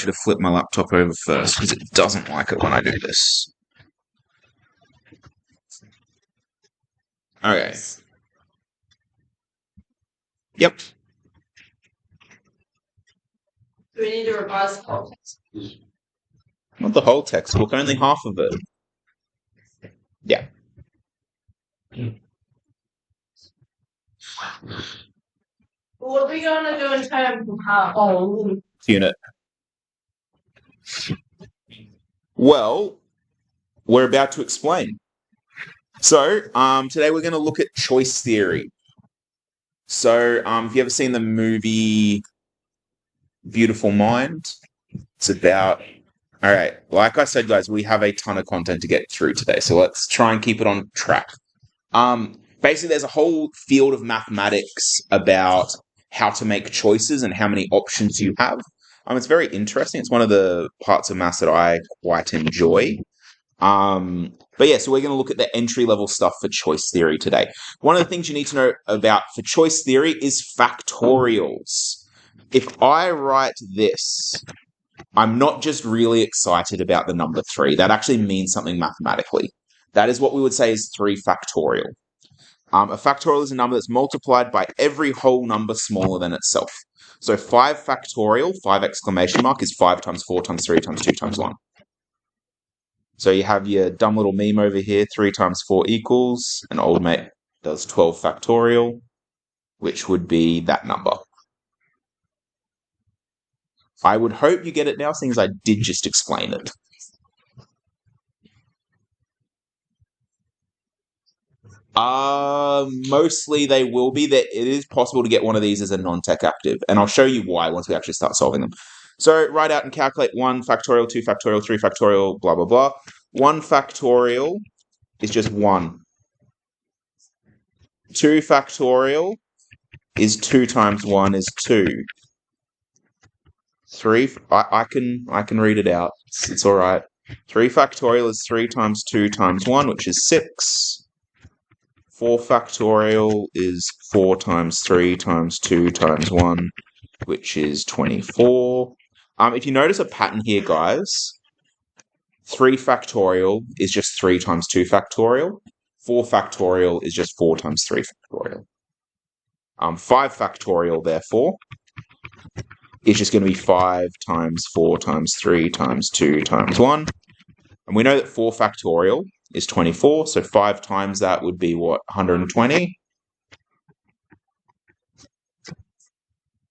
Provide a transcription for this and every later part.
should have flipped my laptop over first because it doesn't like it when I do this. Okay. Yep. Do we need to revise the whole text? Not the whole textbook, only half of it. Yeah. What are we going to do in terms of how? Unit. Well, we're about to explain. So, today we're going to look at choice theory. So, have you ever seen the movie Beautiful Mind? It's about... Alright, like I said, guys, we have a ton of content to get through today, so let's try and keep it on track. Basically, there's a whole field of mathematics about how to make choices and how many options you have. It's very interesting. It's one of the parts of maths that I quite enjoy. But yeah, so we're going to look at the entry-level stuff for choice theory today. One of the things you need to know about for choice theory is factorials. If I write this, I'm not just really excited about the number 3. That actually means something mathematically. That is what we would say is 3 factorial. A factorial is a number that's multiplied by every whole number smaller than itself. So 5 factorial, 5 exclamation mark, is 5 times 4 times 3 times 2 times 1. So you have your dumb little meme over here, 3 times 4 equals, and old mate does 12 factorial, which would be that number. I would hope you get it now, seeing as I did just explain it. Mostly they will be. It is possible to get one of these as a non-tech active, and I'll show you why once we actually start solving them. So write out and calculate 1 factorial, 2 factorial, 3 factorial, blah, blah, blah. 1 factorial is just 1. 2 factorial is 2 times 1 is 2. 3, I can read it out. It's all right. 3 factorial is 3 times 2 times 1, which is 6. 4 factorial is 4 times 3 times 2 times 1, which is 24. If you notice a pattern here, guys, 3 factorial is just 3 times 2 factorial. 4 factorial is just 4 times 3 factorial. 5 factorial, therefore, is just going to be 5 times 4 times 3 times 2 times 1. And we know that 4 factorial is 24, so 5 times that would be what, 120?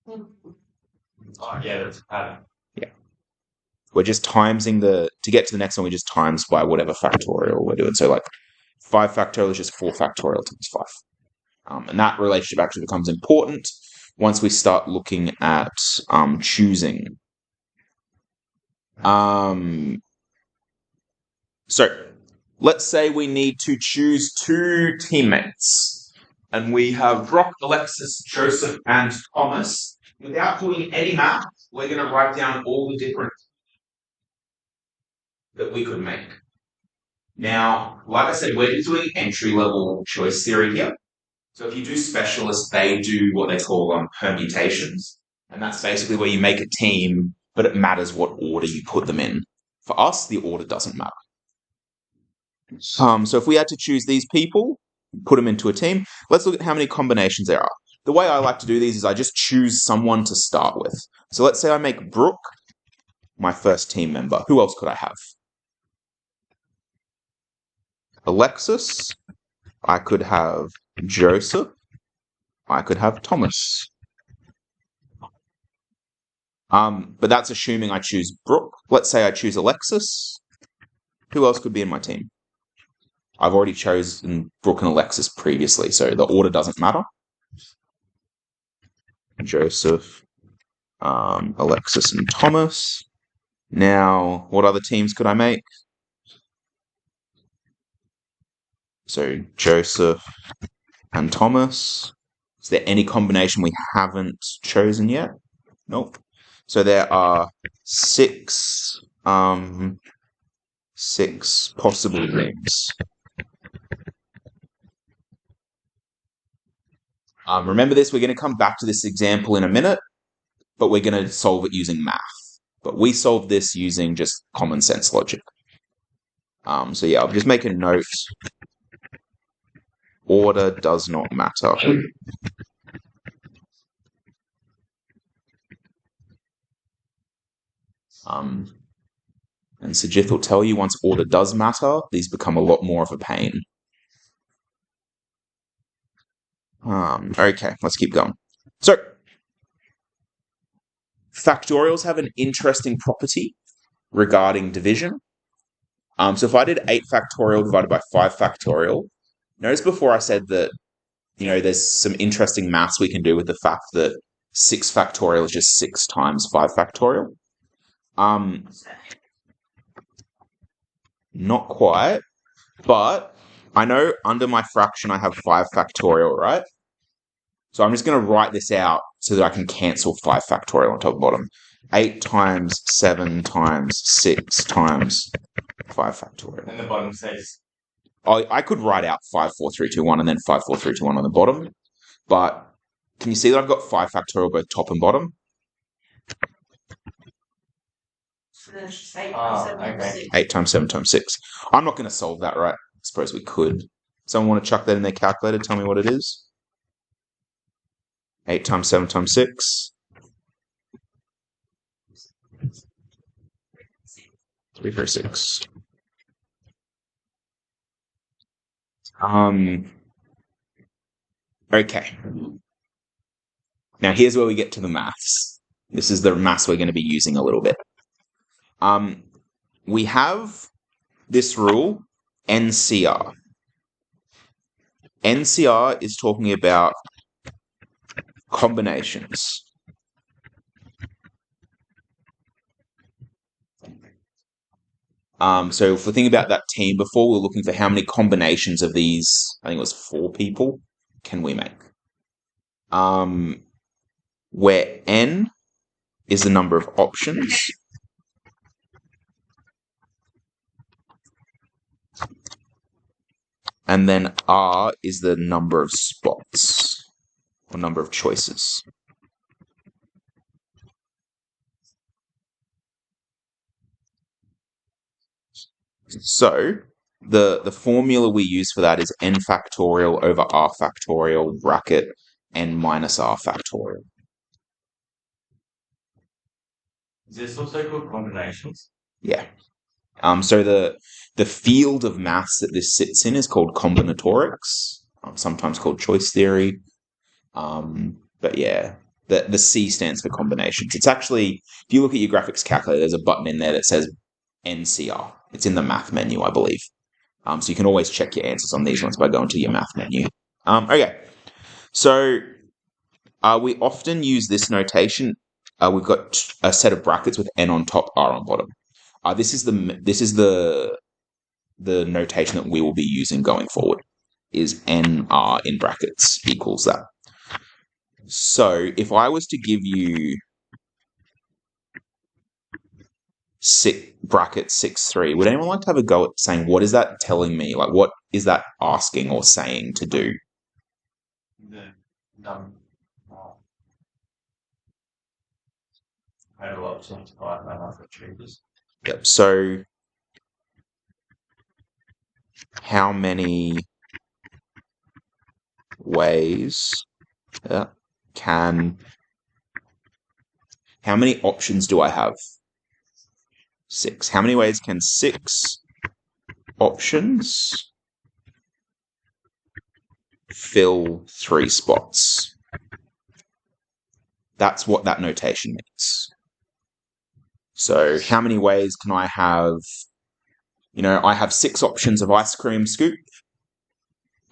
Oh, yeah, that's a pattern. Yeah. We're just timesing to get to the next one, we just times by whatever factorial we're doing. So like 5 factorial is just 4 factorial times 5. And that relationship actually becomes important once we start looking at choosing. So let's say we need to choose 2 teammates, and we have Brock, Alexis, Joseph, and Thomas. Without doing any math, we're going to write down all the different that we could make. Now, like I said, we're doing entry-level choice theory here. So if you do specialists, they do what they call permutations. And that's basically where you make a team, but it matters what order you put them in. For us, the order doesn't matter. So if we had to choose these people, put them into a team, let's look at how many combinations there are. The way I like to do these is I just choose someone to start with. So let's say I make Brooke my first team member. Who else could I have? Alexis. I could have Joseph. I could have Thomas. But that's assuming I choose Brooke. Let's say I choose Alexis. Who else could be in my team? I've already chosen Brooke and Alexis previously, so the order doesn't matter. Joseph, Alexis, and Thomas. Now, what other teams could I make? So, Joseph and Thomas. Is there any combination we haven't chosen yet? Nope. So there are 6 possible teams. Remember this, we're going to come back to this example in a minute, but we're going to solve it using math. But we solved this using just common sense logic. So yeah, I'll just make a note. Order does not matter. And Sajith will tell you once order does matter, these become a lot more of a pain. Okay, let's keep going. So, factorials have an interesting property regarding division. So if I did 8 factorial divided by 5 factorial, notice before I said that, there's some interesting maths we can do with the fact that 6 factorial is just 6 times 5 factorial. Not quite, but I know under my fraction I have 5 factorial, right? So I'm just going to write this out so that I can cancel 5 factorial on top and bottom. 8 times 7 times 6 times 5 factorial. And the bottom says... I could write out 5, 4, 3, 2, 1 and then 5, 4, 3, 2, 1 on the bottom. But can you see that I've got 5 factorial both top and bottom? So then it's just 8 times 7 times okay. 6. 8 times 7 times 6. I'm not going to solve that, right? I suppose we could. Someone want to chuck that in their calculator? Tell me what it is. 8 times 7 times 6. 336. Okay. Now here's where we get to the maths. This is the maths we're going to be using a little bit. We have this rule, NCR. NCR is talking about combinations. So if we think about that team before, we were looking for how many combinations of these, I think it was 4 people, can we make? Where N is the number of options. And then R is the number of spots, or number of choices. So the formula we use for that is n factorial over r factorial bracket n minus r factorial. Is this also called combinations? Yeah. So the field of maths that this sits in is called combinatorics, sometimes called choice theory. But yeah, the C stands for combinations. It's actually, if you look at your graphics calculator, there's a button in there that says NCR. It's in the math menu, I believe. So you can always check your answers on these ones by going to your math menu. Okay, so we often use this notation. We've got a set of brackets with n on top, r on bottom. This is the notation that we will be using going forward. Is nr in brackets equals that. So if I was to give you bracket 6, 3, would anyone like to have a go at saying what is that telling me? Like, what is that asking or saying to do? Yep. So how many ways how many options do I have? 6. How many ways can 6 options fill 3 spots? That's what that notation means. So how many ways can I have? I have 6 options of ice cream scoop.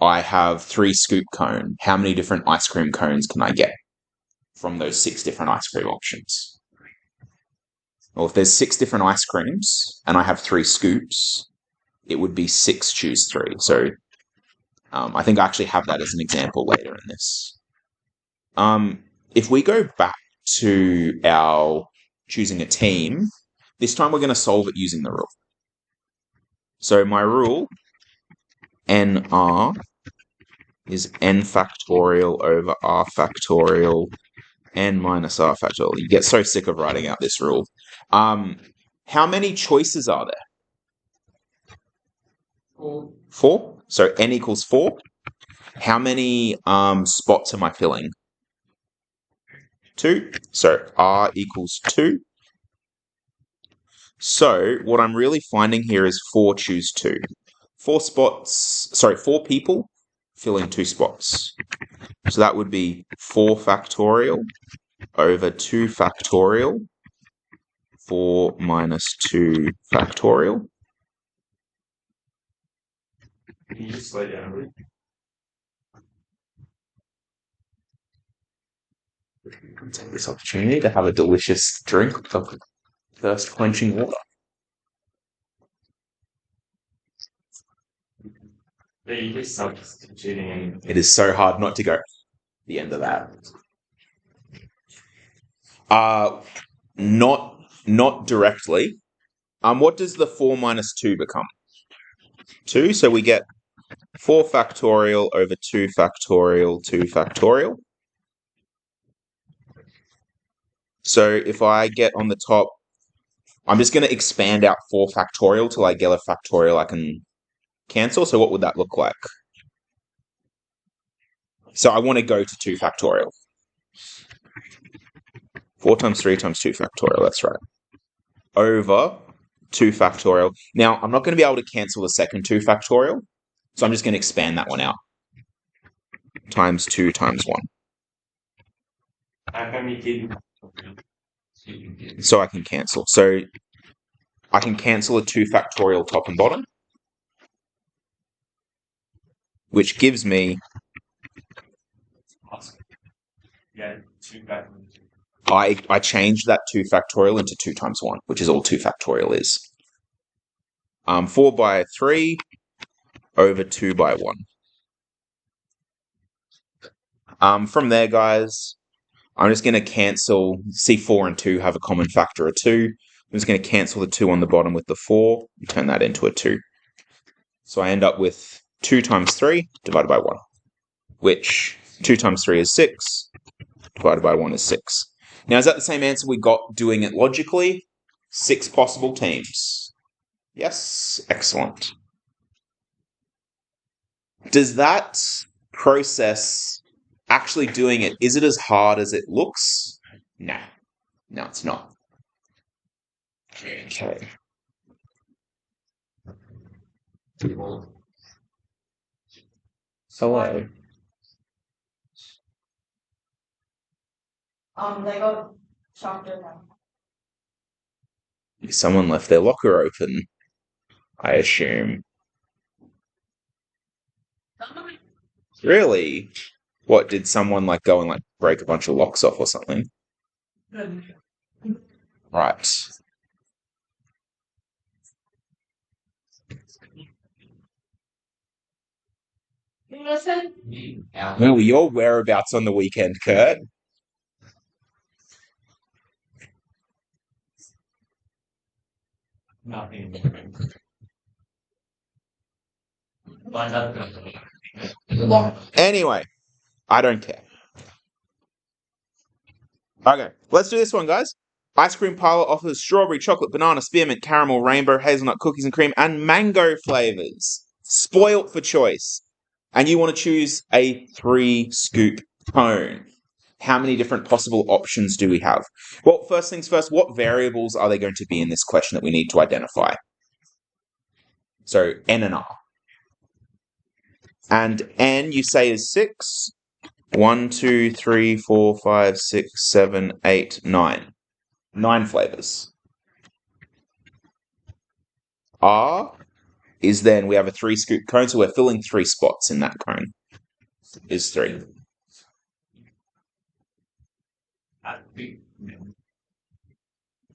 I have 3 scoop cone. How many different ice cream cones can I get from those 6 different ice cream options? Well, if there's 6 different ice creams and I have 3 scoops, it would be 6 choose 3. So I think I actually have that as an example later in this. If we go back to our choosing a team, this time we're going to solve it using the rule. So my rule, nr, is n factorial over r factorial n minus r factorial. You get so sick of writing out this rule. How many choices are there? 4. 4. So n equals 4. How many spots am I filling? 2. So r equals 2. So what I'm really finding here is 4 choose 2. 4 people fill in 2 spots. So that would be 4 factorial over 2 factorial. 4 minus 2 factorial. Can you just slow down a bit? Take this opportunity to have a delicious drink of thirst quenching water. But you just substituting in. It is so hard not to go the end of that. Not directly. What does the 4 minus 2 become? 2, so we get 4 factorial over 2 factorial, 2 factorial. So if I get on the top, I'm just going to expand out 4 factorial till I get a factorial I can cancel. So what would that look like? So I want to go to 2 factorial. 4 times 3 times 2 factorial, that's right. Over 2 factorial. Now, I'm not going to be able to cancel the second 2 factorial, so I'm just going to expand that one out. Times 2 times 1. How come you didn't? So I can cancel. So I can cancel a 2 factorial top and bottom, which gives me... Yeah, 2 factorial. I changed that 2 factorial into 2 times 1, which is all 2 factorial is. 4 by 3 over 2 by 1. From there, guys, I'm just going to cancel... See, 4 and 2 have a common factor of 2. I'm just going to cancel the 2 on the bottom with the 4 and turn that into a 2. So I end up with 2 times 3 divided by 1, which 2 times 3 is 6, divided by 1 is 6. Now, is that the same answer we got doing it logically? 6 possible teams. Yes, excellent. Does that process, actually doing it, is it as hard as it looks? No. No, it's not. Okay. Hello. They got shocked at him. Someone left their locker open, I assume. Really? What, did someone go and break a bunch of locks off or something? Right. You listen? Where were your whereabouts on the weekend, Kurt? Nothing. Find out. Anyway, I don't care. Okay, let's do this one, guys. Ice cream parlor offers strawberry, chocolate, banana, spearmint, caramel, rainbow, hazelnut, cookies and cream, and mango flavors. Spoilt for choice. And you want to choose a 3-scoop cone. How many different possible options do we have? Well, first things first, what variables are there going to be in this question that we need to identify? So, N and R. And N, you say, is 6. 1, 2, 3, 4, 5, 6, 7, 8, 9. 9 flavors. R is then, we have a 3-scoop cone, so we're filling 3 spots in that cone. Is 3.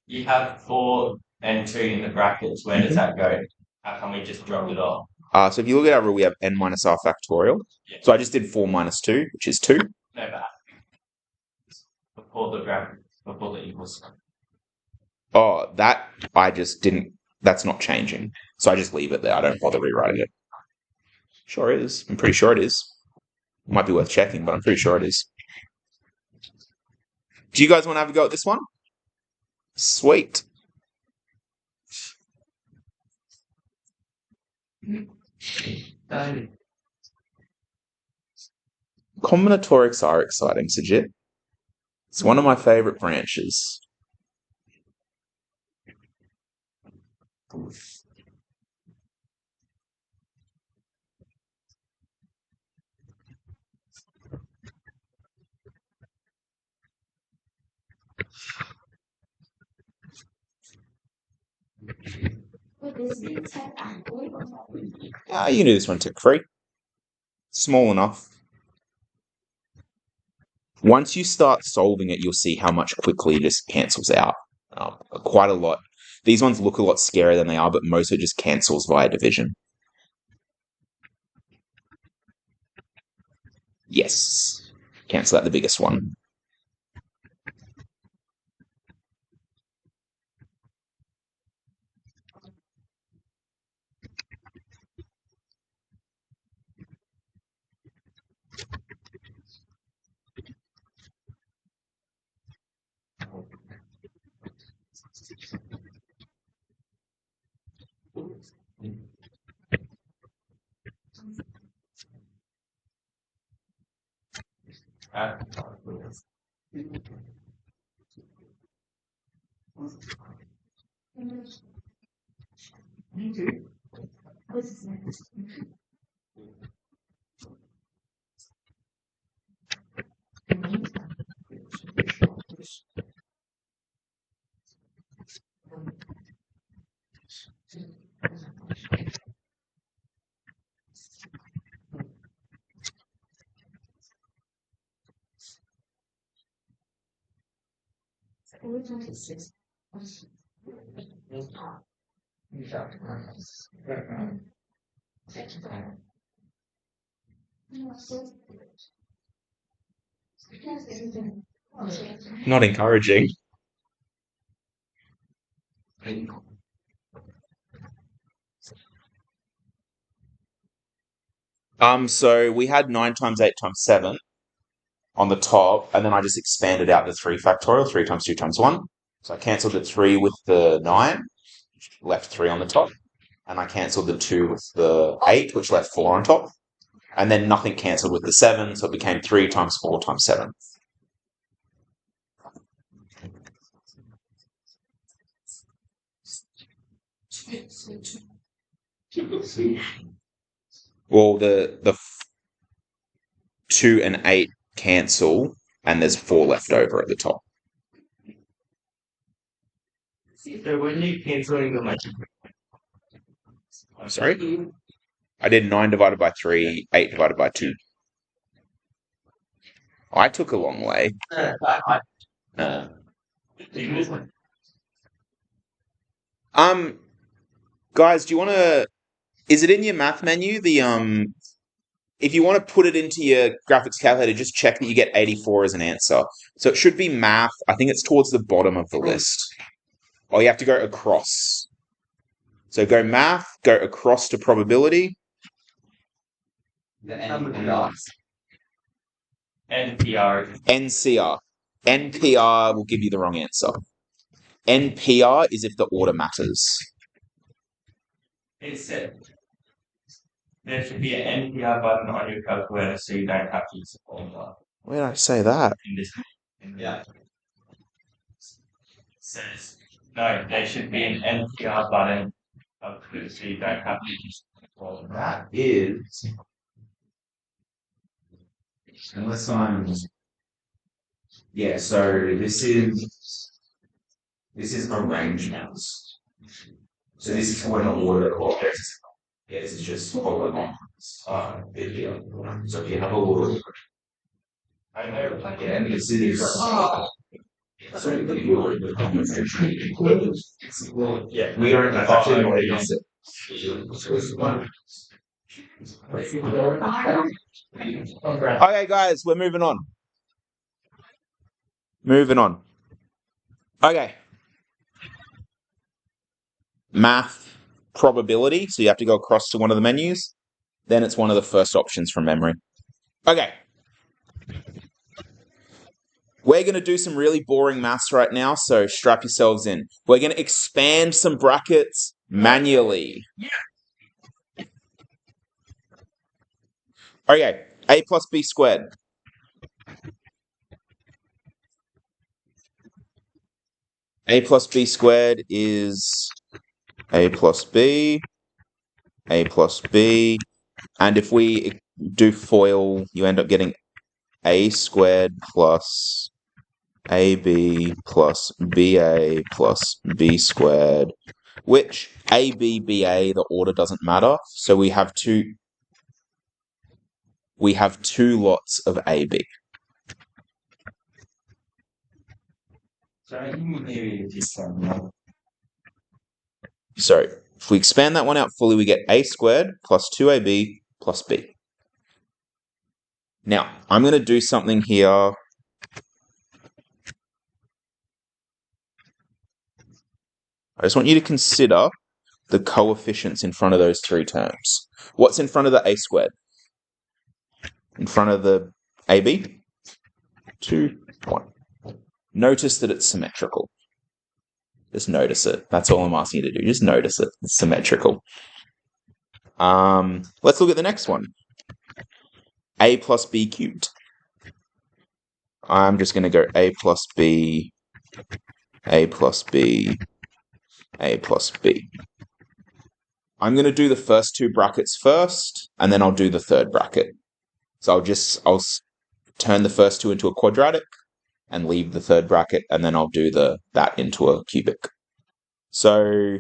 You have 4 and 2 in the brackets. Where does that go? How come we just drop it off? So if you look at our rule, we have n minus r factorial. Yeah. So I just did 4 minus 2, which is 2. No, but before the bracket, before the equals sign. Oh, that I just didn't... That's not changing. So I just leave it there. I don't bother rewriting it. Sure is. I'm pretty sure it is. Might be worth checking, but I'm pretty sure it is. Do you guys want to have a go at this one? Sweet. Combinatorics are exciting, Sajid. It's one of my favourite branches. You can do this one tick-free. Small enough. Once you start solving it, you'll see how much quickly it just cancels out. Quite a lot. These ones look a lot scarier than they are, but most of it just cancels via division. Yes. Cancel out the biggest one. Not encouraging. So we had 9 times 8 times 7 on the top, and then I just expanded out the 3 factorial, 3 times 2 times 1. So I cancelled the 3 with the 9, left 3 on the top, and I cancelled the 2 with the 8, which left 4 on top, and then nothing cancelled with the 7, so it became 3 times 4 times 7. Well, the 2 and 8 cancel, and there's 4 left over at the top. So when you cancelling them, like, Sorry? I did 9 divided by 3, 8 divided by 2. I took a long way. Guys, do you want to... Is it in your math menu? If you want to put it into your graphics calculator, just check that you get 84 as an answer. So it should be math. I think it's towards the bottom of the list. Oh, you have to go across. So go math, go across to probability. NPR. NCR. NPR will give you the wrong answer. NPR is if the order matters. It said there should be an NPR button on your calculator so you don't have to use the formula. Where did I say that? Yeah. Says no, there should be an NPR button up to so you don't have to use the formula. That is... Unless I'm... Yeah, so this is arrangements. So this is when the order occurs. Yeah, this is just polygons. Video. So if you have a order, I know. yeah, and this is so the order the combination. Yeah. We don't actually know what it is. Okay, guys, we're moving on. Okay. Math, probability. So you have to go across to one of the menus. Then it's one of the first options from memory. Okay. We're going to do some really boring maths right now, so strap yourselves in. We're going to expand some brackets manually. Okay, a plus b squared. A plus b squared is a plus b, and if we do FOIL, you end up getting a squared plus ab plus ba plus b squared, which a, b, ba, the order doesn't matter, so we have two lots of ab. So maybe just something. So if we expand that one out fully, we get a squared plus 2ab plus b. Now, I'm going to do something here. I just want you to consider the coefficients in front of those three terms. What's in front of the a squared? In front of the ab? 2, 1. Notice that it's symmetrical. Just notice it. That's all I'm asking you to do. Just notice it. It's symmetrical. Let's look at the next one. A plus b cubed. I'm just going to go a plus b, a plus b, a plus b. I'm going to do the first two brackets first, and then I'll do the third bracket. So I'll turn the first two into a quadratic and leave the third bracket, and then I'll do that into a cubic. So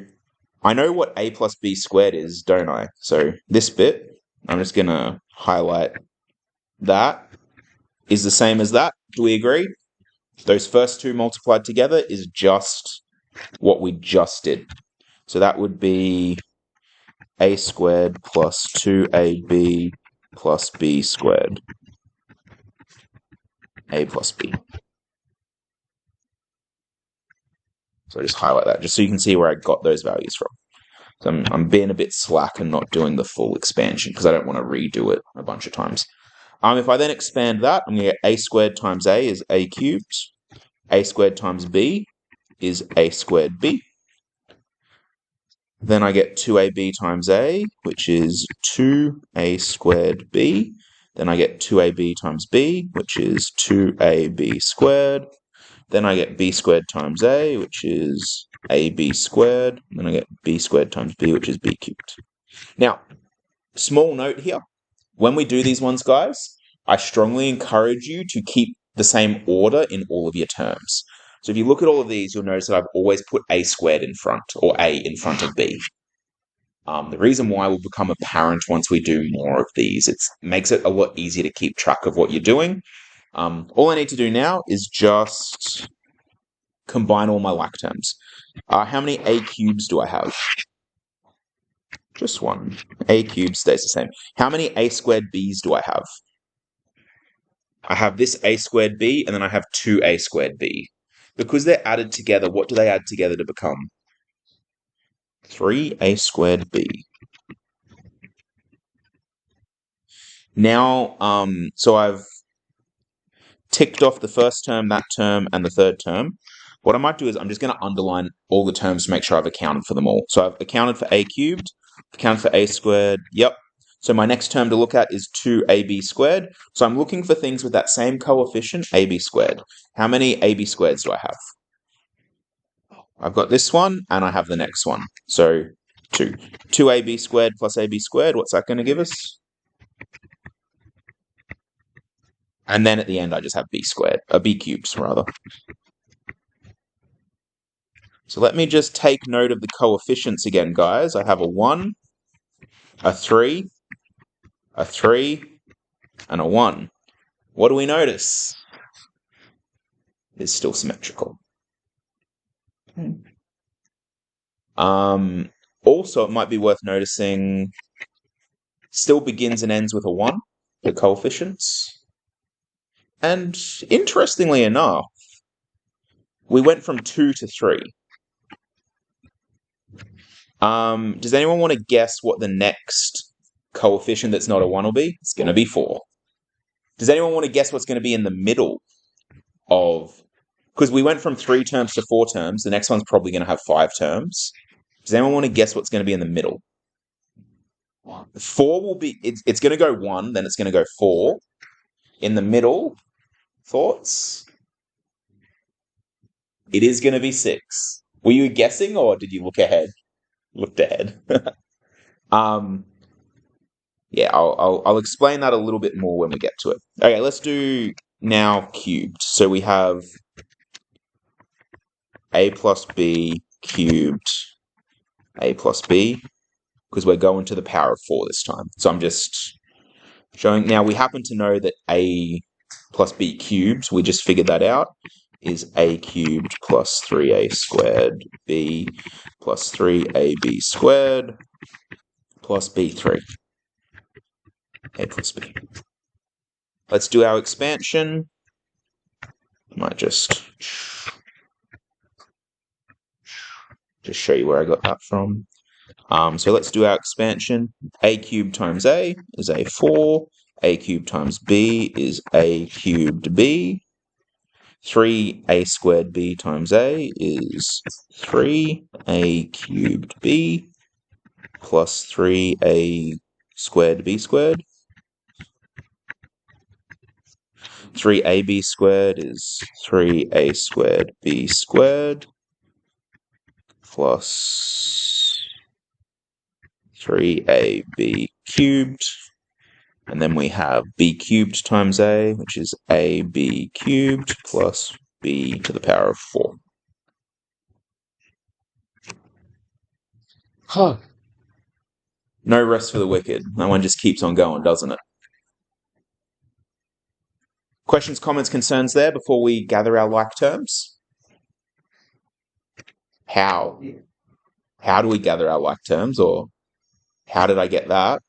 I know what a plus b squared is, don't I? So this bit, I'm just going to highlight that, is the same as that. Do we agree? Those first two multiplied together is just what we just did. So that would be a squared plus 2ab plus b squared. A plus b. So I just highlight that, just so you can see where I got those values from. So I'm being a bit slack and not doing the full expansion because I don't want to redo it a bunch of times. If I then expand that, I'm going to get a squared times a is a cubed. A squared times b is a squared b. Then I get 2ab times a, which is 2a squared b. Then I get 2ab times b, which is 2ab squared. Then I get b squared times a, which is ab squared. Then I get b squared times b, which is b cubed. Now, small note here. When we do these ones, guys, I strongly encourage you to keep the same order in all of your terms. So if you look at all of these, you'll notice that I've always put a squared in front, or a in front of b. The reason why will become apparent once we do more of these. It makes it a lot easier to keep track of what you're doing. All I need to do now is just combine all my like terms. How many a cubes do I have? Just one. A cubed stays the same. How many a squared b's do I have? I have this a squared b, and then I have 2a squared b. Because they're added together, what do they add together to become? 3a squared b. Now, so I've ticked off the first term, that term, and the third term. What I might do is I'm just going to underline all the terms to make sure I've accounted for them all. So I've accounted for a cubed, accounted for a squared, yep. So my next term to look at is 2ab squared. So I'm looking for things with that same coefficient, ab squared. How many ab squareds do I have? I've got this one, and I have the next one. So 2. 2ab squared plus ab squared, what's that going to give us? And then at the end, I just have b squared, b cubes, rather. So let me just take note of the coefficients again, guys. I have a 1, a 3, a 3, and a 1. What do we notice? It's still symmetrical. Also, it might be worth noticing, still begins and ends with a 1, the coefficients. And interestingly enough, we went from 2 to 3. Does anyone want to guess what the next coefficient that's not a 1 will be? It's going to be 4. Does anyone want to guess what's going to be in the middle of... Because we went from 3 terms to 4 terms. The next one's probably going to have 5 terms. Does anyone want to guess what's going to be in the middle? 4 will be, it's going to go 1, then it's going to go 4. In the middle, thoughts? It is going to be 6. Were you guessing or did you look ahead? Looked ahead. Yeah, I'll explain that a little bit more when we get to it. Okay, let's do now cubed. So we have a plus b cubed a plus b, because we're going to the power of 4 this time. So I'm just showing. Now we happen to know that a plus b cubed, we just figured that out, is a cubed plus 3a squared b plus 3ab squared plus b3. A plus b. Let's do our expansion. Might just show you where I got that from. So let's do our expansion. A cubed times a is a4. A cubed times b is a cubed b. 3a squared b times a is 3a cubed b plus 3a squared b squared. 3ab squared is 3a squared b squared plus 3ab cubed. And then we have b cubed times a, which is ab cubed plus b to the power of 4. Huh. No rest for the wicked. That one just keeps on going, doesn't it? Questions, comments, concerns there before we gather our like terms? How? How do we gather our like terms, or how did I get that?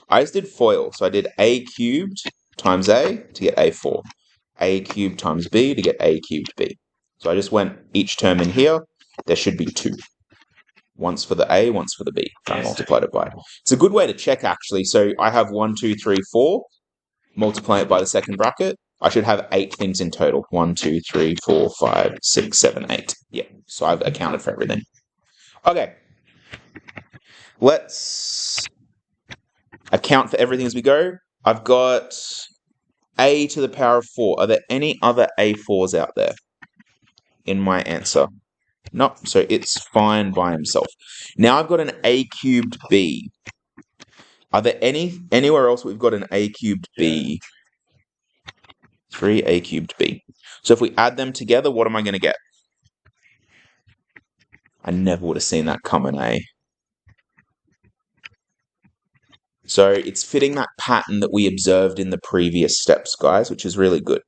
I just did FOIL. So I did a cubed times a to get a4. A cubed times b to get a cubed b. So I just went each term in here. There should be 2. Once for the a, once for the b. I multiplied it by. It's a good way to check, actually. So I have 1, 2, 3, 4. Multiply it by the second bracket. I should have 8 things in total. 1, 2, 3, 4, 5, 6, 7, 8. Yeah, so I've accounted for everything. Okay. Let's account for everything as we go. I've got a to the power of 4. Are there any other a4s out there in my answer? No, so it's fine by himself. Now I've got an a cubed b. Are there anywhere else we've got an a cubed b? 3a cubed b. So if we add them together, what am I going to get? I never would have seen that coming, eh? So it's fitting that pattern that we observed in the previous steps, guys, which is really good.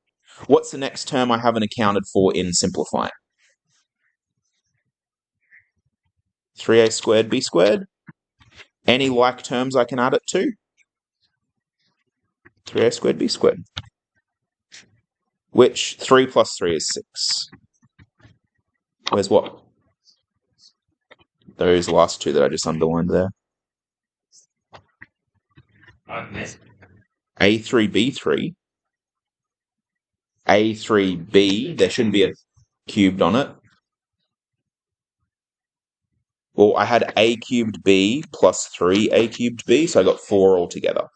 What's the next term I haven't accounted for in simplifying? 3a squared b squared. Any like terms I can add it to? 3a squared b squared. Which 3 plus 3 is 6. Where's what? Those last 2 that I just underlined there. A3B3. A3B, there shouldn't be a cubed on it. Well, I had a cubed b plus 3a cubed b, so I got 4 altogether.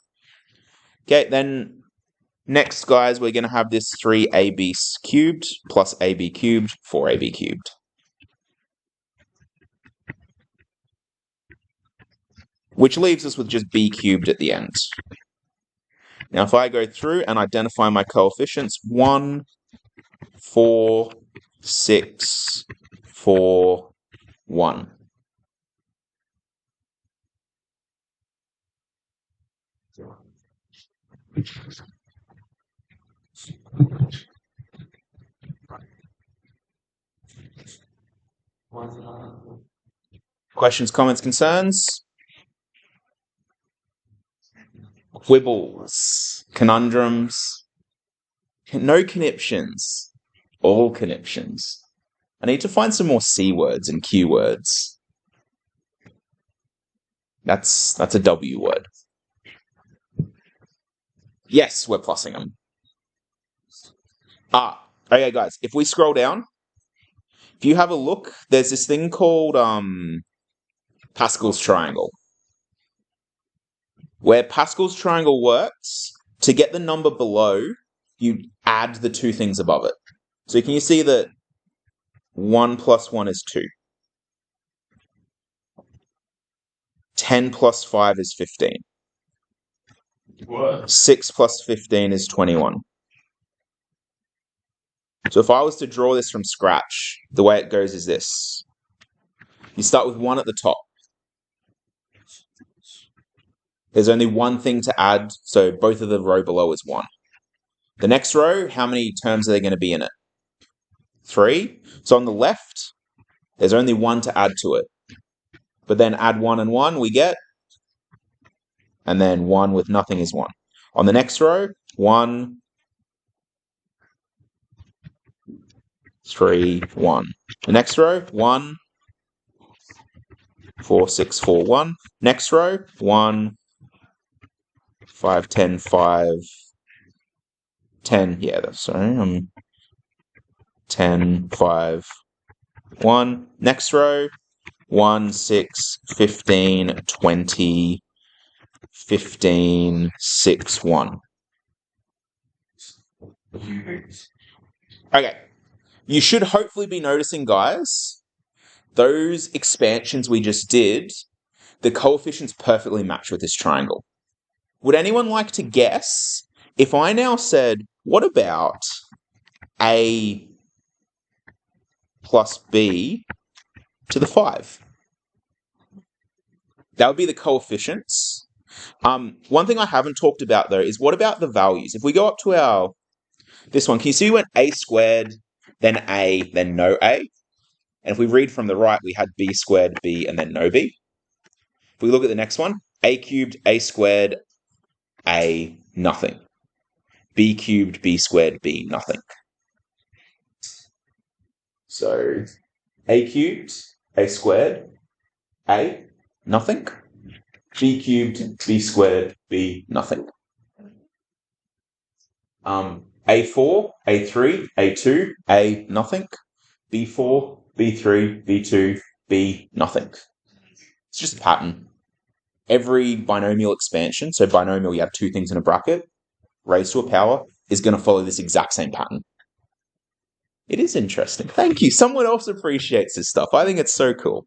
Okay, then next, guys, we're going to have this 3ab cubed plus ab cubed, 4ab cubed. Which leaves us with just b cubed at the end. Now, if I go through and identify my coefficients, 1, 4, 6, 4, 1. Questions, comments, concerns? Quibbles, conundrums, no conniptions, all conniptions. I need to find some more C words and Q words. That's a W word. Yes, we're plussing them. Okay, guys, if we scroll down, if you have a look, there's this thing called Pascal's triangle. Where Pascal's triangle works, to get the number below, you add the two things above it. So can you see that 1 plus 1 is 2? 10 plus 5 is 15. What? 6 plus 15 is 21. So if I was to draw this from scratch, the way it goes is this. You start with 1 at the top. There's only one thing to add, so both of the row below is 1. The next row, how many terms are there going to be in it? 3. So on the left, there's only 1 to add to it. But then add 1 and 1, we get, and then 1 with nothing is 1. On the next row, 1, 3, 1. The next row, 1, 4, 6, 4, 1. Next row, 1, 5, 10, 5, 10. Yeah, that's sorry. 10, 5, 1. Next row, 1, 6, 15, 20, 15, 6, 1. Okay. You should hopefully be noticing, guys, those expansions we just did, the coefficients perfectly match with this triangle. Would anyone like to guess if I now said, what about A plus B to the 5? That would be the coefficients. One thing I haven't talked about, though, is what about the values? If we go up to this one, can you see we went A squared, then A, then no A? And if we read from the right, we had B squared, B, and then no B. If we look at the next one, A cubed, A squared, A, nothing. B cubed, B squared, B, nothing. So, A cubed, A squared, A, nothing. B cubed, B squared, B, nothing. A4, A3, A2, A, nothing. B4, B3, B2, B, nothing. It's just a pattern. Every binomial expansion, so binomial, you have two things in a bracket, raised to a power, is going to follow this exact same pattern. It is interesting. Thank you. Someone else appreciates this stuff. I think it's so cool.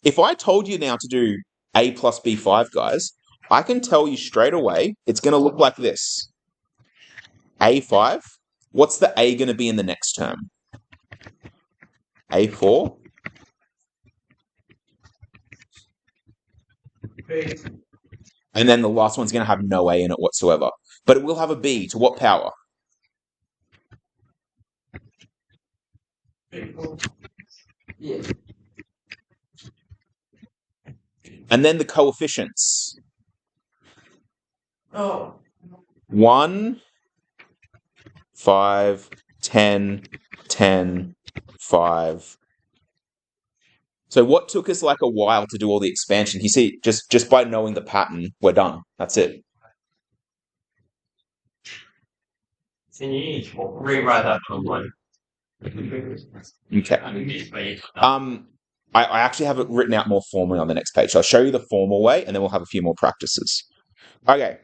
If I told you now to do A plus B5, guys, I can tell you straight away it's going to look like this. A5, what's the A going to be in the next term? A4. And then the last one's going to have no A in it whatsoever. But it will have a B. To what power? Yeah. And then the coefficients. Oh. 1, 5, 10, 10, 5. So what took us like a while to do all the expansion? You see, just by knowing the pattern, we're done. That's it. So you need to rewrite that online. Okay. I actually have it written out more formally on the next page. So I'll show you the formal way, and then we'll have a few more practices. Okay.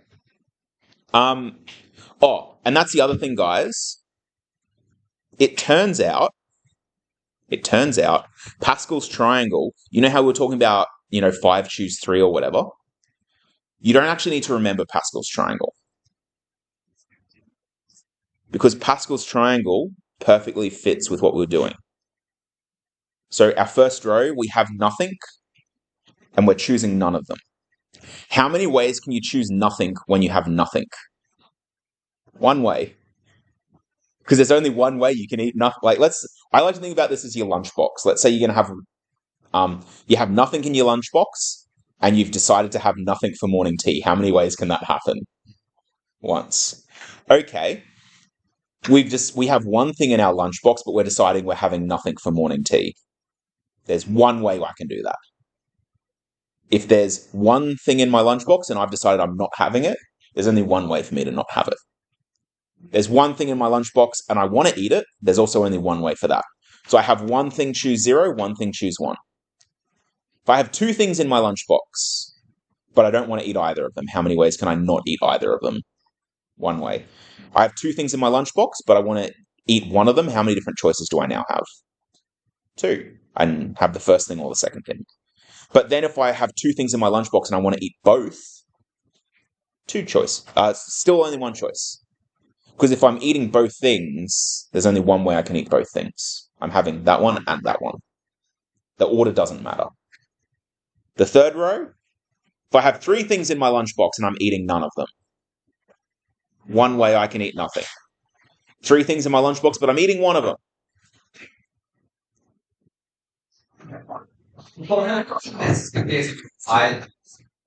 Oh, and that's the other thing, guys. It turns out, Pascal's triangle, you know how we were talking about, 5 choose 3 or whatever? You don't actually need to remember Pascal's triangle. Because Pascal's triangle perfectly fits with what we're doing. So our first row, we have nothing, and we're choosing none of them. How many ways can you choose nothing when you have nothing? One way. Because there's only one way you can eat nothing. I like to think about this as your lunchbox. Let's say you're going to have, you have nothing in your lunchbox, and you've decided to have nothing for morning tea. How many ways can that happen? Once. Okay. We have one thing in our lunchbox, but we're deciding we're having nothing for morning tea. There's one way I can do that. If there's one thing in my lunchbox and I've decided I'm not having it, there's only one way for me to not have it. There's one thing in my lunchbox and I want to eat it, there's also only one way for that. So I have one thing choose 0, one thing choose 1. If I have two things in my lunchbox, but I don't want to eat either of them. How many ways can I not eat either of them? One way. I have 2 things in my lunchbox, but I want to eat one of them. How many different choices do I now have? 2. I can have the first thing or the second thing. But then if I have 2 things in my lunchbox and I want to eat both, 2 choice. Still only 1 choice. Because if I'm eating both things, there's only one way I can eat both things. I'm having that one and that one. The order doesn't matter. The third row, if I have 3 things in my lunchbox and I'm eating none of them, one way I can eat nothing. 3 things in my lunchbox, but I'm eating one of them.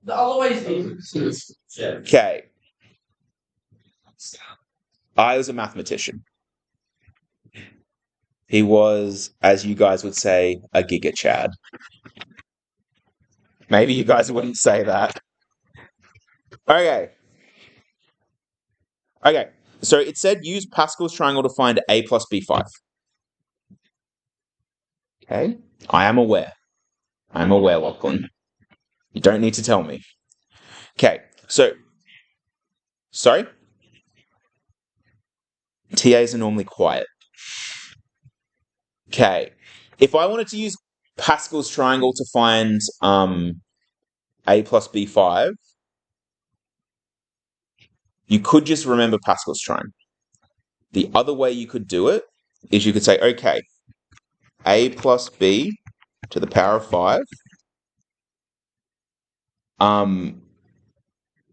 The other way is Okay. I was a mathematician. He was, as you guys would say, a Giga Chad. Maybe you guys wouldn't say that. Okay. So it said use Pascal's triangle to find a plus b5. Okay. I am aware, Lachlan. You don't need to tell me. Okay. So, sorry? TAs are normally quiet. Okay. If I wanted to use Pascal's triangle to find a plus b5, you could just remember Pascal's triangle. The other way you could do it is you could say, okay, a plus b to the power of 5.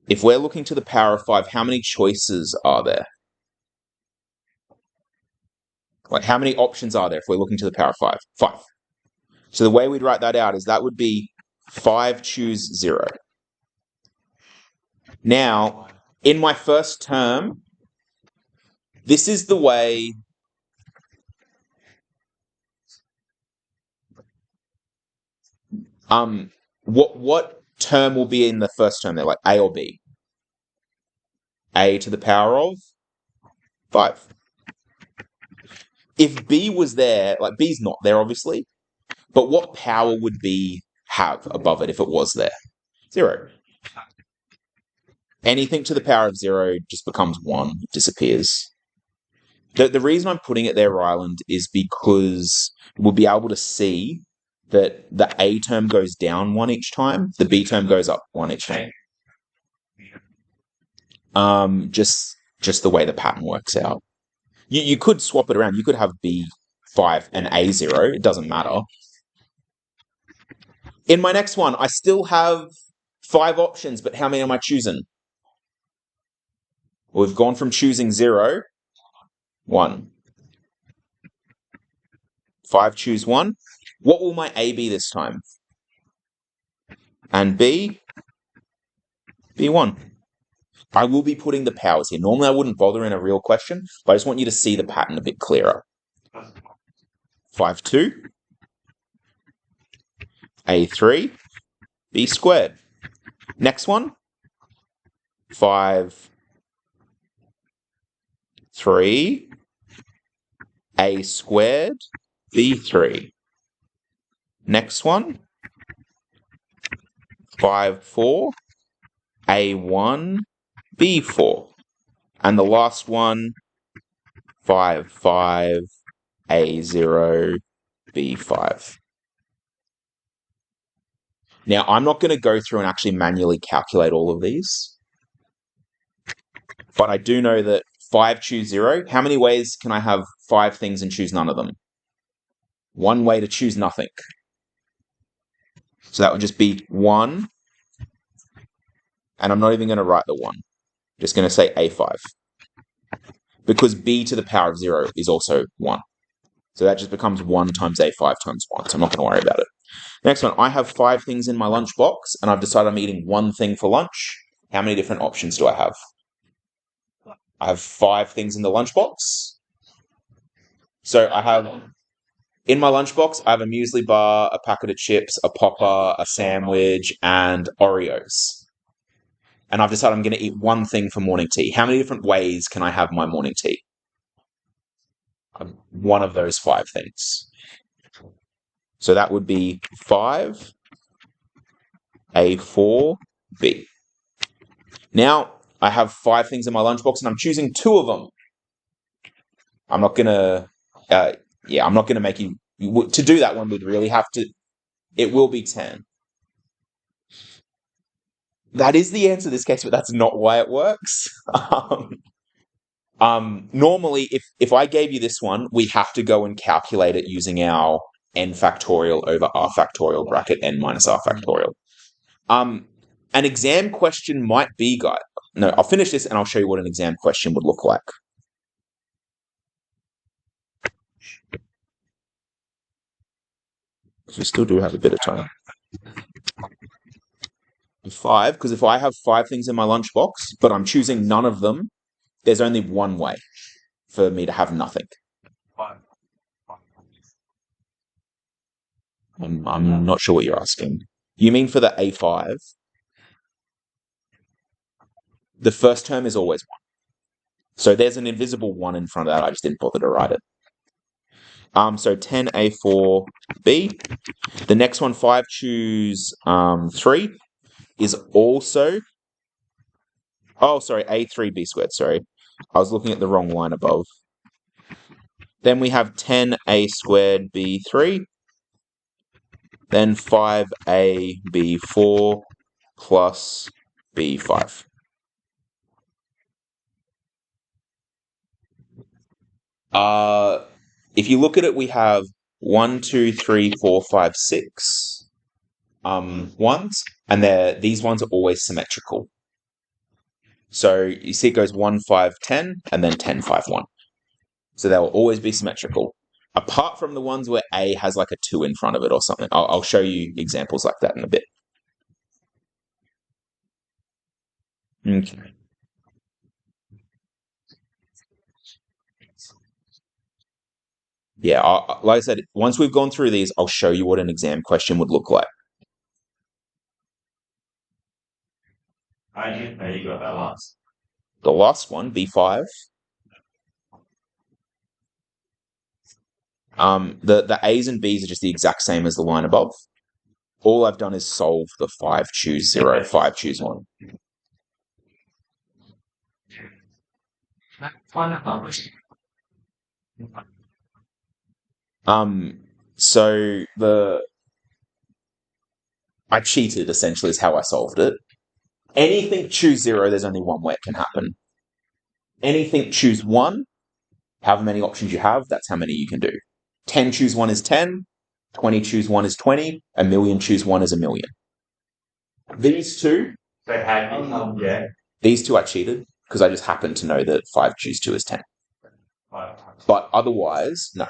If we're looking to the power of 5, how many choices are there? Like, how many options are there if we're looking to the power of 5? 5. So the way we'd write that out is that would be 5 choose 0. Now, in my first term, this is the way what term will be in the first term there, like a or b? A to the power of 5. If b was there, like b's not there obviously, but what power would b have above it if it was there? 0. Anything to the power of 0 just becomes 1, disappears. The reason I'm putting it there, Ryland, is because we'll be able to see that the A term goes down 1 each time, the B term goes up 1 each time. Just the way the pattern works out. You could swap it around. You could have B5 and A0. It doesn't matter. In my next one, I still have 5 options, but how many am I choosing? We've gone from choosing 0, 1. 5 choose 1. What will my A be this time? And B? B1. I will be putting the powers here. Normally I wouldn't bother in a real question, but I just want you to see the pattern a bit clearer. 5, 2. A3. B squared. Next one. 5, 3. A squared. B3. Next one. 5, 4. A1. B4. And the last one. 5, 5. A0. B5. Now, I'm not going to go through and actually manually calculate all of these, but I do know that 5 choose 0. How many ways can I have 5 things and choose none of them? 1 way to choose nothing. So that would just be 1, and I'm not even going to write the 1. Just going to say A5. Because B to the power of 0 is also 1. So that just becomes 1 times A5 times 1, so I'm not going to worry about it. Next one, I have 5 things in my lunchbox, and I've decided I'm eating 1 thing for lunch. How many different options do I have? I have 5 things in the lunchbox. So I have, in my lunchbox, I have a muesli bar, a packet of chips, a popper, a sandwich, and Oreos. And I've decided I'm going to eat 1 thing for morning tea. How many different ways can I have my morning tea? One of those 5 things. So that would be 5, A4, b. Now, I have 5 things in my lunchbox, and I'm choosing 2 of them. I'm not going to... I'm not going to make you... To do that one, we'd really have to... It will be 10. That is the answer in this case, but that's not why it works. Normally, if I gave you this one, we have to go and calculate it using our n factorial over r factorial bracket n minus r factorial. An exam question might be, guys. No, I'll finish this and I'll show you what an exam question would look like. We still do have a bit of time. 5, because if I have 5 things in my lunchbox, but I'm choosing none of them, there's only one way for me to have nothing. I'm not sure what you're asking. You mean for the A5? The first term is always 1. So there's an invisible 1 in front of that. I just didn't bother to write it. So 10A4B. The next one, 5 choose 3, is also... Oh, sorry, A3B squared, sorry. I was looking at the wrong line above. Then we have 10A squared B3. Then 5AB4 plus B5. If you look at it, we have 1, 2, 3, 4, 5, 6 ones, and these ones are always symmetrical. So you see it goes 1, 5, 10, and then 10, 5, 1. So they'll always be symmetrical. Apart from the ones where A has like a 2 in front of it or something. I'll show you examples like that in a bit. Okay. Yeah, like I said, once we've gone through these, I'll show you what an exam question would look like. I didn't know you got that last. The last one, B5. The A's and B's are just the exact same as the line above. All I've done is solve the 5 choose 0, 5 choose 1. So I cheated, essentially, is how I solved it. Anything choose 0, there's only one way it can happen. Anything choose 1, however many options you have, that's how many you can do. 10 choose 1 is 10, 20 choose 1 is 20, a million choose 1 is a million. These two... These two I cheated, because I just happened to know that 5 choose 2 is 10. But otherwise, no.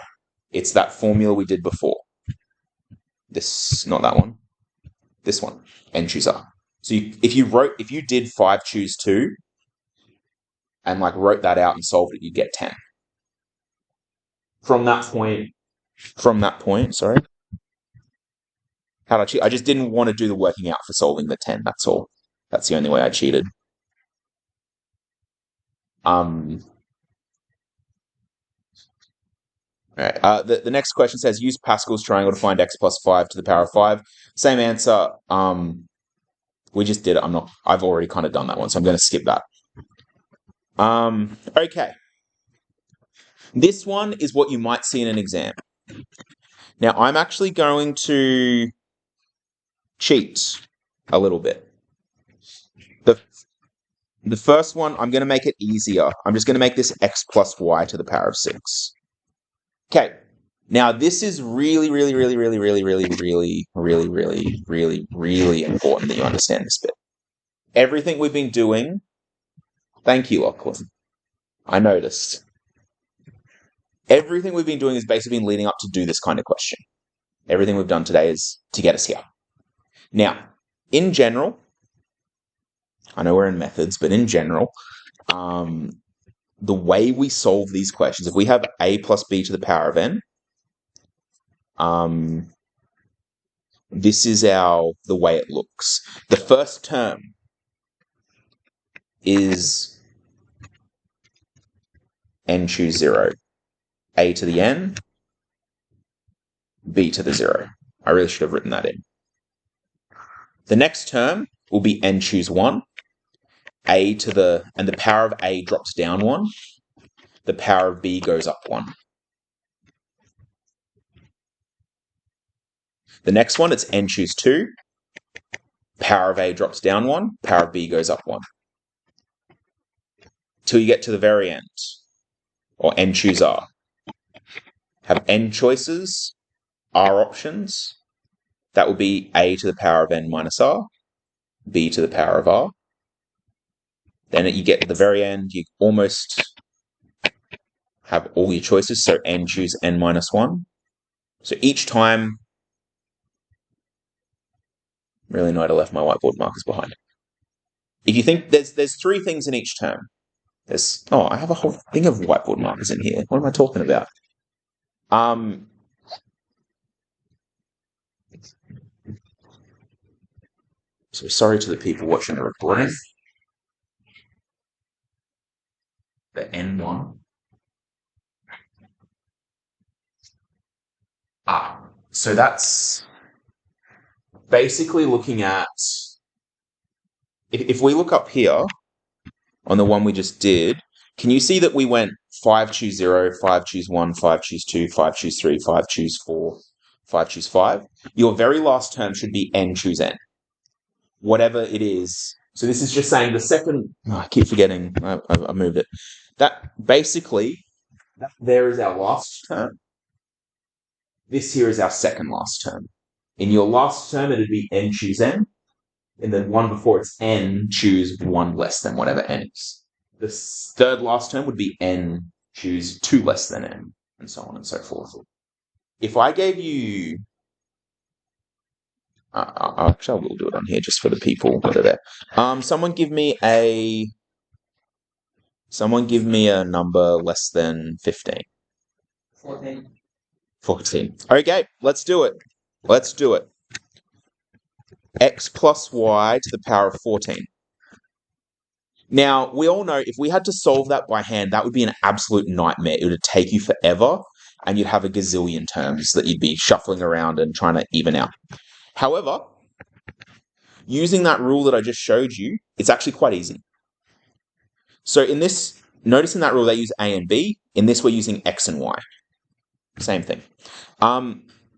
It's that formula we did before. Not that one. This one. N choose R. So if you did 5 choose 2 and wrote that out and solved it, you get 10. From that point, sorry. How'd I cheat? I just didn't want to do the working out for solving the 10, that's all. That's the only way I cheated. Alright, the next question says, use Pascal's triangle to find x plus 5 to the power of 5. Same answer. We just did it. I've already kind of done that one, so I'm going to skip that. Okay. This one is what you might see in an exam. Now, I'm actually going to cheat a little bit. The first one, I'm going to make it easier. I'm just going to make this x plus y to the power of 6. Okay. Now, this is really, really, really, really, really, really, really, really, really, really, really important that you understand this bit. Everything we've been doing... Thank you, Lachlan. I noticed. Everything we've been doing has basically been leading up to do this kind of question. Everything we've done today is to get us here. Now, in general, I know we're in methods, but in general, the way we solve these questions, if we have a plus b to the power of n, this is the way it looks. The first term is n choose 0. A to the n, b to the 0. I really should have written that in. The next term, will be n choose 1. And the power of a drops down 1. The power of b goes up 1. The next one, it's n choose 2. Power of a drops down 1. Power of b goes up 1. Till you get to the very end, or n choose r. Have n choices, r options. That will be a to the power of n minus r, b to the power of r. Then you get to the very end, you almost have all your choices, so n choose n minus 1. So each time, really annoyed I left my whiteboard markers behind. If you think there's 3 things in each term. I have a whole thing of whiteboard markers in here. What am I talking about? So sorry to the people watching the recording. The N1. So that's basically looking at, if we look up here on the one we just did, can you see that we went 5 choose 0, 5 choose 1, 5 choose 2, 5 choose 3, 5 choose 4, 5 choose 5? Your very last term should be n choose n. Whatever it is. So this is just saying the second, I keep forgetting, I moved it. That basically, there is our last term. This here is our second last term. In your last term, it'd be n choose n. And then one before it's n choose 1 less than whatever n is. The third last term would be n choose 2 less than n, and so on and so forth. If I gave you... actually, I will do it on here just for the people that are there. Someone give me a number less than 15. 14. Okay, let's do it. X plus y to the power of 14. Now, we all know if we had to solve that by hand, that would be an absolute nightmare. It would take you forever, and you'd have a gazillion terms that you'd be shuffling around and trying to even out. However, using that rule that I just showed you, it's actually quite easy. So in this, notice in that rule they use a and b. In this, we're using x and y. Same thing.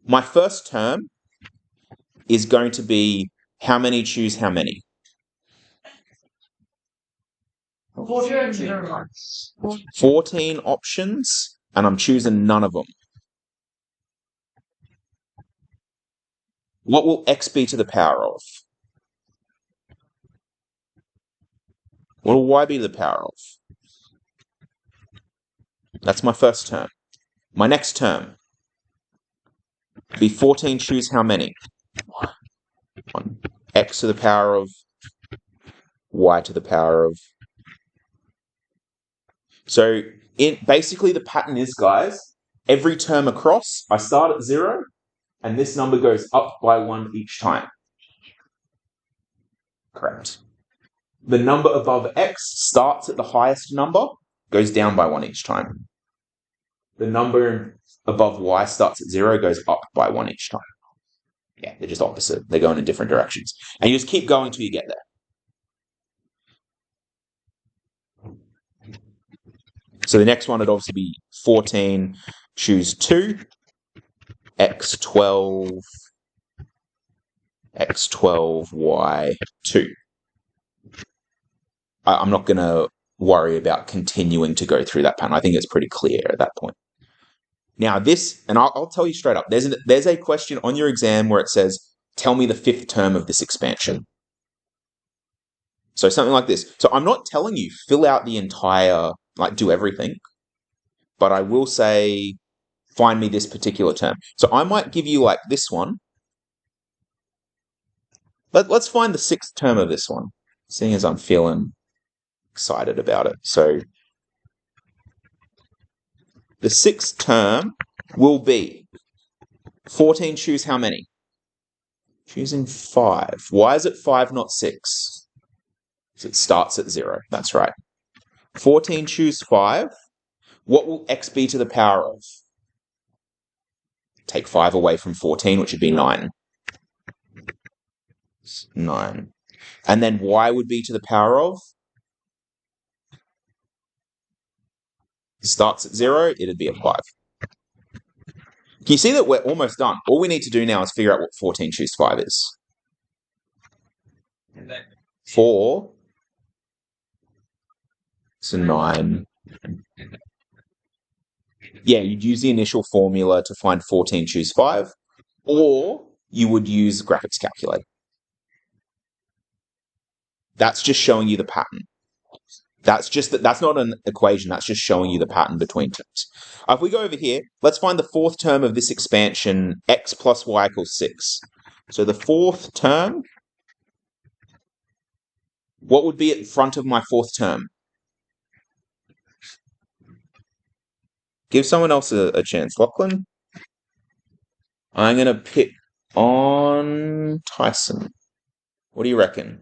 My first term is going to be how many choose how many? 14 options, and I'm choosing none of them. What will x be to the power of? What will y be to the power of? That's my first term. My next term be 14 choose how many? 1. X to the power of y to the power of. So basically the pattern is, guys, every term across, I start at 0, and this number goes up by 1 each time. Correct. The number above x starts at the highest number, goes down by 1 each time. The number above y starts at 0, goes up by 1 each time. Yeah, they're just opposite. They're going in different directions. And you just keep going till you get there. So the next one would obviously be 14, choose 2, x12, y2. I'm not going to worry about continuing to go through that pattern. I think it's pretty clear at that point. Now this, and I'll tell you straight up, there's a question on your exam where it says, tell me the 5th term of this expansion. So something like this. So I'm not telling you fill out the entire, do everything, but I will say, find me this particular term. So I might give you this one. Let's find the 6th term of this one, seeing as I'm feeling excited about it. So the 6th term will be 14 choose how many? Choosing 5. Why is it 5, not 6? Because it starts at 0. That's right. 14 choose 5. What will x be to the power of? Take 5 away from 14, which would be 9. 9. And then y would be to the power of? It starts at 0, it'd be a 5. Can you see that we're almost done? All we need to do now is figure out what 14 choose 5 is. 4 is a 9. Yeah, you'd use the initial formula to find 14 choose 5, or you would use graphics calculator. That's just showing you the pattern. That's not an equation, that's just showing you the pattern between terms. If we go over here, let's find the fourth term of this expansion, x plus y equals 6. So the fourth term, what would be at front of my fourth term? Give someone else a chance. Lachlan? I'm going to pick on Tyson. What do you reckon?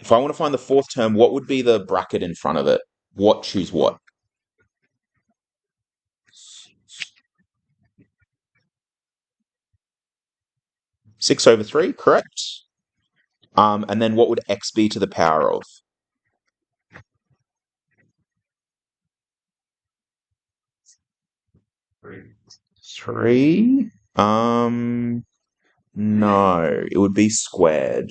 If I want to find the fourth term, what would be the bracket in front of it? What choose what? 6/3, correct? And then what would x be to the power of? 3? No, it would be squared.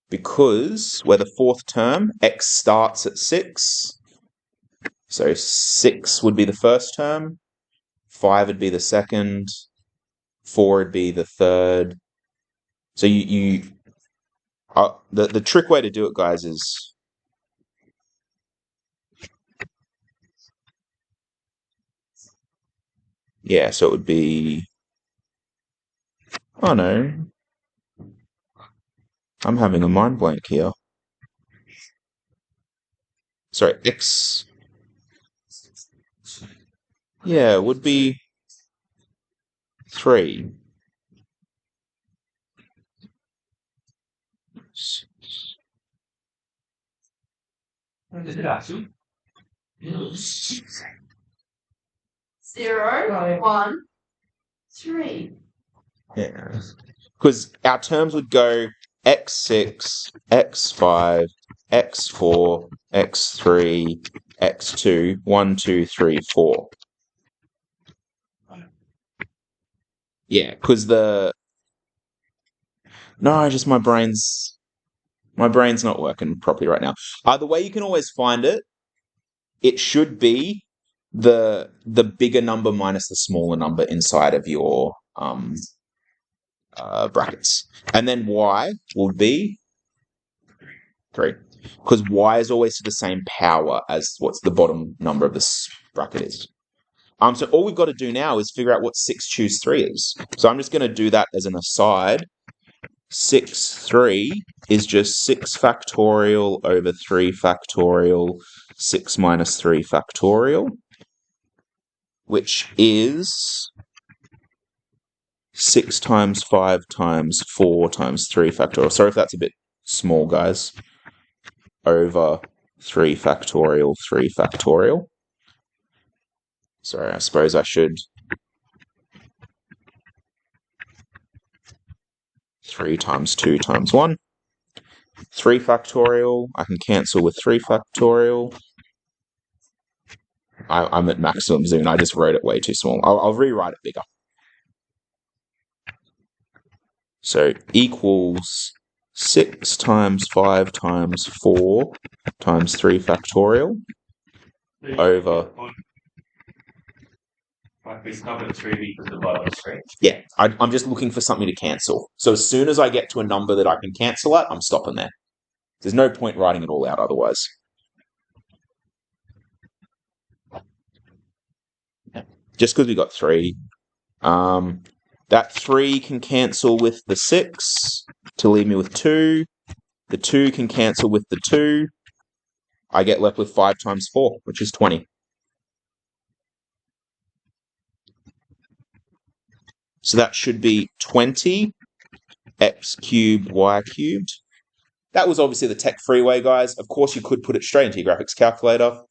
Because we're the fourth term, x starts at 6. So 6 would be the first term, 5 would be the second, 4 would be the third. So the trick way to do it, guys, is yeah, so it would be, oh no, I'm having a mind blank here. Sorry, x, yeah, it would be 3. Zero, 1, 3. Yeah. Because our terms would go x6, x5, x4, x3, x2, 1, 2, 3, 4. Yeah, because no, just my brain's not working properly right now. The way you can always find it, it should be the bigger number minus the smaller number inside of your brackets, and then y will be 3, because y is always to the same power as what's the bottom number of this bracket is. So all we've got to do now is figure out what 6 choose 3 is. So I'm just going to do that as an aside. 6/3 is just 6 factorial over 3 factorial, 6 minus 3 factorial, which is 6 times 5 times 4 times 3 factorial. Sorry if that's a bit small, guys. Over 3 factorial, 3 factorial. Sorry, I suppose I should. 3 times 2 times 1. 3 factorial, I can cancel with 3 factorial. I'm at maximum zoom, I just wrote it way too small. I'll rewrite it bigger. So equals 6 times 5 times 4 times 3 factorial over... It's number 3 because the bottom screen. Yeah, I'm just looking for something to cancel. So as soon as I get to a number that I can cancel at, I'm stopping there. There's no point writing it all out otherwise. Just because we got 3. That 3 can cancel with the 6 to leave me with 2. The 2 can cancel with the 2. I get left with 5 times 4, which is 20. So that should be 20 x cubed y cubed. That was obviously the tech-free way, guys. Of course, you could put it straight into your graphics calculator.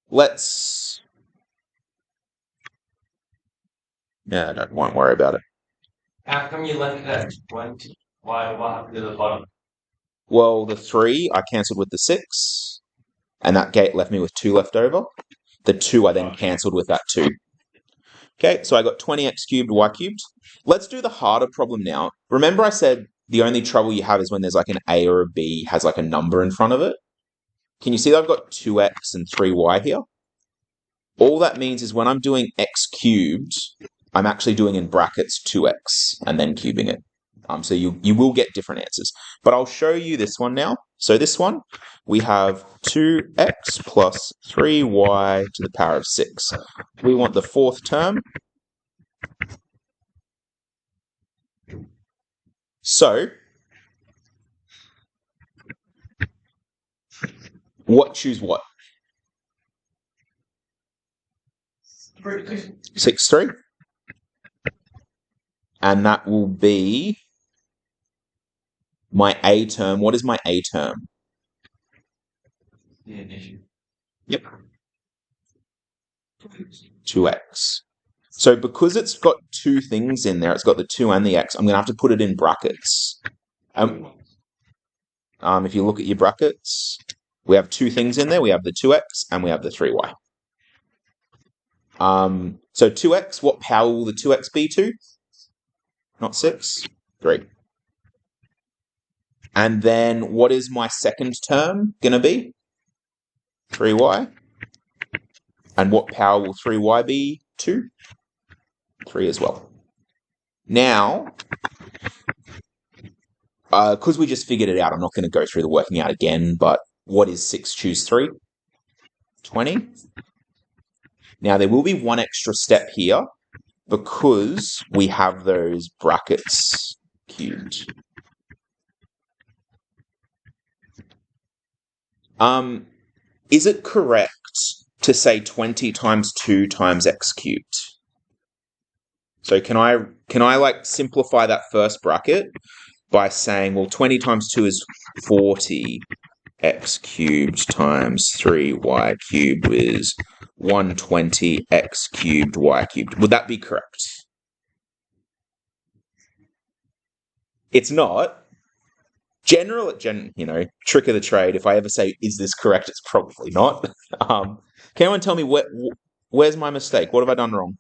Let's... Yeah, I won't worry about it. How come you left it at 20? What happened to the bottom? Well, the 3 I cancelled with the 6, and that gate left me with 2 left over. The 2 I then cancelled with that 2. Okay, so I got 20x cubed y cubed. Let's do the harder problem now. Remember I said the only trouble you have is when there's like an a or a b has like a number in front of it? Can you see that I've got 2x and 3y here? All that means is when I'm doing x cubed, I'm actually doing in brackets 2x and then cubing it. So you will get different answers. But I'll show you this one now. So this one, we have 2x plus 3y to the power of 6. We want the fourth term. So, choose what? 6, 3. And that will be my a term. What is my a term? The addition. Yep. 2x. So because it's got 2 things in there, it's got the 2 and the x, I'm going to have to put it in brackets. If you look at your brackets, we have 2 things in there. We have the 2x and we have the 3y. So 2x, what power will the 2x be to? Not 6? 3. And then what is my second term going to be? 3y. And what power will 3y be to? 3 as well. Now, because we just figured it out, I'm not going to go through the working out again, but what is 6 choose 3? 20. Now, there will be one extra step here because we have those brackets cubed. Is it correct to say 20 times 2 times x cubed? So can I like simplify that first bracket by saying, well, 20 times 2 is 40 x cubed times 3y cubed is 120 x cubed y cubed. Would that be correct? It's not. Trick of the trade. If I ever say, is this correct? It's probably not. Can anyone tell me where's my mistake? What have I done wrong?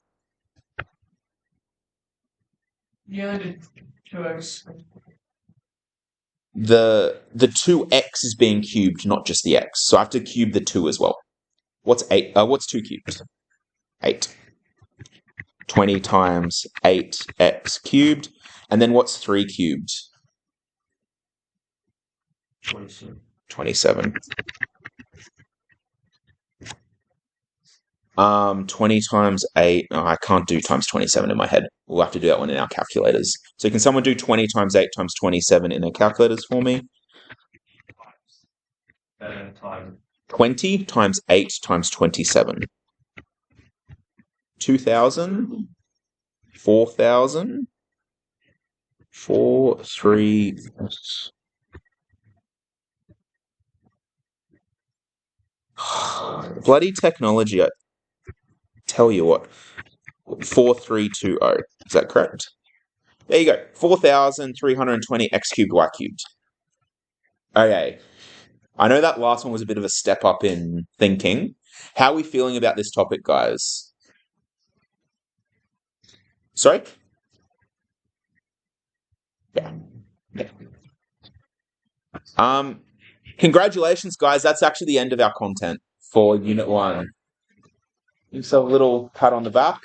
You only did 2x. The 2x is being cubed, not just the x. So I have to cube the 2 as well. What's 8? What's 2 cubed? 8. 20 times 8x cubed. And then what's 3 cubed? 27. 20 times 8. Oh, I can't do times 27 in my head. We'll have to do that one in our calculators. So can someone do 20 times 8 times 27 in their calculators for me? 20 times 8 times 27. 2,000. 4,000. 4, 3. Bloody technology, I tell you what. 4320. Is that correct? There you go. 4,320 x cubed y cubed. Okay. I know that last one was a bit of a step up in thinking. How are we feeling about this topic, guys? Sorry? Yeah. Congratulations, guys. That's actually the end of our content for Unit 1. Give yourself a little pat on the back.